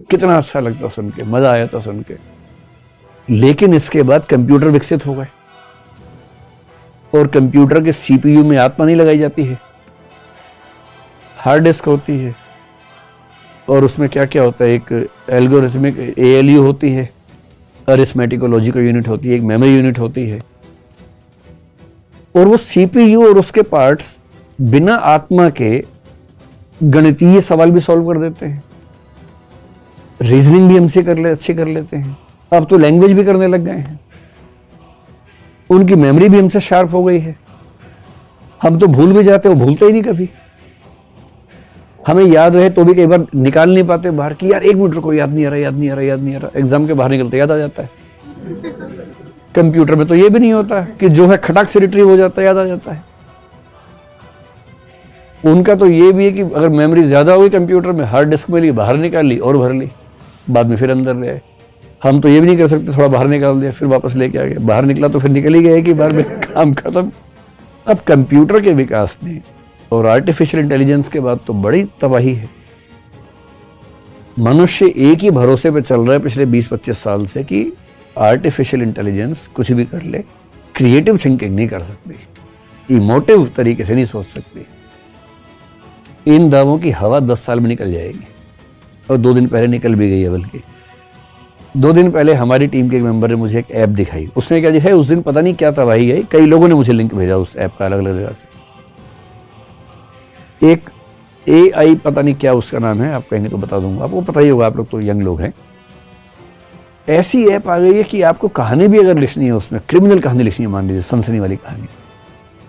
कितना अच्छा लगता सुन के, मजा आया था सुन के। लेकिन इसके बाद कंप्यूटर विकसित हो गए और कंप्यूटर के सीपीयू में आत्मा नहीं लगाई जाती है, हार्ड डिस्क होती है और उसमें क्या क्या होता है, एक एल्गोरिथमिक एएलयू होती है, अरिथमेटिक लॉजिकल यूनिट होती है, एक मेमोरी यूनिट होती है। और वो सीपीयू और उसके पार्ट्स बिना आत्मा के गणितीय सवाल भी सॉल्व कर देते हैं, रीजनिंग भी हमसे अच्छे कर लेते हैं। अब तो लैंग्वेज भी करने लग गए हैं, उनकी मेमोरी भी हमसे शार्प हो गई है। हम तो भूल भी जाते, वो भूलते ही नहीं कभी। हमें याद रहे तो भी कई बार निकाल नहीं पाते बाहर की, यार 1 मिनट रुको, याद नहीं आ रहा। एग्जाम के बाहर निकलते याद आ जाता है। कंप्यूटर में तो ये भी नहीं होता कि जो है खटाक से रिट्रीव हो जाता है, याद आ जाता है। उनका तो ये भी है कि अगर मेमोरी ज्यादा होगी कंप्यूटर में, हार्ड डिस्क में ली, बाहर निकाल ली और भर ली, बाद में फिर अंदर ले आए। हम तो ये भी नहीं कर सकते, थोड़ा बाहर निकाल दिया फिर वापस लेके आ गए, बाहर निकला तो फिर निकल ही गए कि बार में काम खत्म। अब कंप्यूटर के विकास ने और आर्टिफिशियल इंटेलिजेंस के बाद तो बड़ी तबाही है। मनुष्य एक ही भरोसे पे चल रहा है पिछले 20-25 साल से कि आर्टिफिशियल इंटेलिजेंस कुछ भी कर ले, क्रिएटिव थिंकिंग नहीं कर सकती, इमोटिव तरीके से नहीं सोच सकती। इन दावों की हवा 10 साल में निकल जाएगी और 2 दिन पहले निकल भी गई है। बल्कि 2 दिन पहले हमारी टीम के एक मेंबर ने मुझे एक ऐप दिखाई। उसने क्या दिखाया, उस दिन पता नहीं क्या तबाही आई, कई लोगों ने मुझे लिंक भेजा उस ऐप का अलग अलग जगह से। एक AI पता नहीं क्या उसका नाम है, आप कहेंगे तो बता दूंगा, आपको पता ही होगा, आप लोग तो यंग लोग हैं। ऐसी ऐप आ गई है कि आपको कहानी भी अगर लिखनी है, उसमें क्रिमिनल कहानी लिखनी है, मान लीजिए सनसनी वाली कहानी,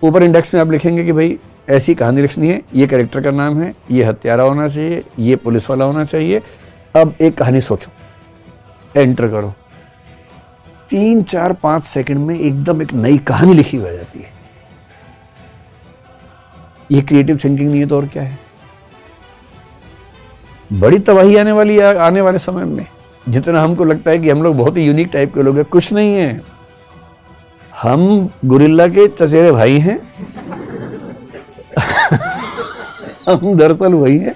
ऊपर इंडेक्स में आप लिखेंगे कि भाई ऐसी कहानी लिखनी है, ये कैरेक्टर का नाम है, ये हत्यारा होना चाहिए, ये पुलिस वाला होना चाहिए, अब एक कहानी सोचो, एंटर करो, 3, 4, 5 सेकंड में एकदम एक नई कहानी लिखी हो जाती है। ये क्रिएटिव थिंकिंग नहीं है तो और क्या है। बड़ी तबाही आने वाली है आने वाले समय में। जितना हमको लगता है कि हम लोग बहुत ही यूनिक टाइप के लोग हैं, कुछ नहीं है। हम गुरिल्ला के चचेरे भाई हैं। हम दरअसल वही हैं,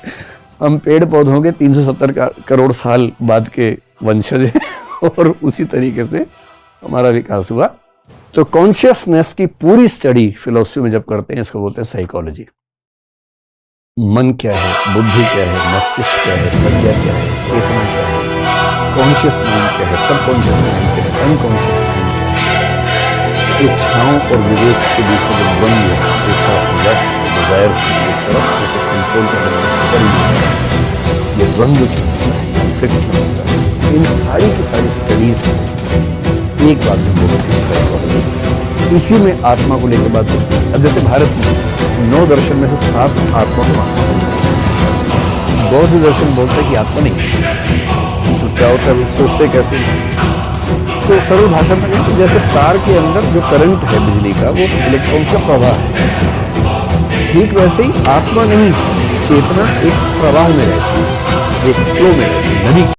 हम पेड़ पौधों के 370 करोड़ साल बाद के वंशज हैं और उसी तरीके से हमारा विकास हुआ। तो कॉन्शियसनेस की पूरी स्टडी फिलॉसफी में जब करते हैं, इसको बोलते हैं साइकोलॉजी। मन क्या है, बुद्धि क्या है, मस्तिष्क क्या है, प्रज्ञा क्या है, चेतना क्या है, कॉन्शियस माइंड क्या है, सबकॉन्शियस माइंड क्या है, अनकॉन्शियस माइंड क्या है। इच्छाओं और विवेक के बीच में जो द्वंद्व है, एक तरफ लस्ट डिजायर की एक तरफ उसे कंट्रोल करने ये द्वंद्व क्यों होता है, कॉन्फ्लिक्ट क्यों होता है, इन सारी की सारी स्टडीज एक बात में बोलते हैं साइकोलॉजी। इसी में आत्मा को लेकर बात होती है। अब जैसे भारत में 9 दर्शन में से 7 आत्मा को मानते हैं। बौद्ध दर्शन बोलते हैं कि आत्मा नहीं है। तो क्या होता है, सोचते कैसे? तो सरल भाषा में कहते हैं जैसे तार के अंदर जो करंट है बिजली का, वो इलेक्ट्रॉन्स का प्रवाह है, ठीक वैसे ही आत्मा नहीं, चेतना एक प्रवाह में रहती है, एक फ्लो में रहती है, नदी